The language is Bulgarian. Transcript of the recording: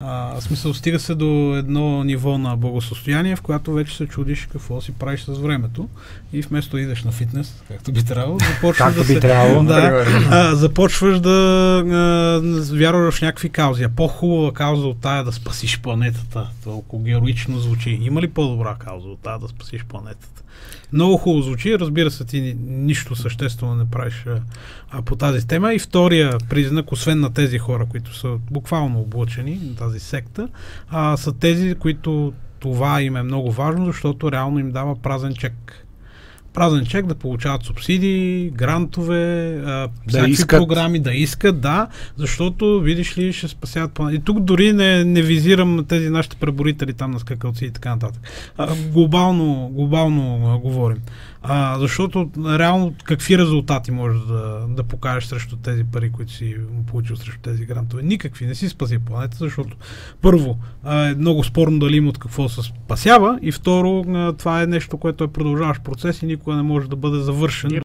В смисъл, стига се до едно ниво на благосостояние, в което вече се чудиш какво си правиш с времето и вместо да идеш на фитнес, както би трябвало, започваш да вярваш в някакви каузи. А по-хубава кауза от тая да спасиш планетата, толкова героично звучи. Има ли по-добра кауза от тая да спасиш планетата? Много хубаво звучи, разбира се, ти нищо съществено не правиш по тази тема. И втория признак, освен на тези хора, които са буквално облъчени на тази секта, са тези, които това им е много важно, защото реално им дава празен чек. Празен чек да получават субсидии, грантове, всякакви програми, да искат, да, защото, видиш ли, ще спасяват плана. И тук дори не визирам тези нашите преборители там на скакалци и така нататък. Глобално говорим. Защото реално какви резултати можеш да покажеш срещу тези пари, които си получил срещу тези грантове? Никакви. Не си спаси планета, защото първо е много спорно дали има от какво се спасява и второ това е нещо, което е продължаващ процес и никога не може да бъде завършен.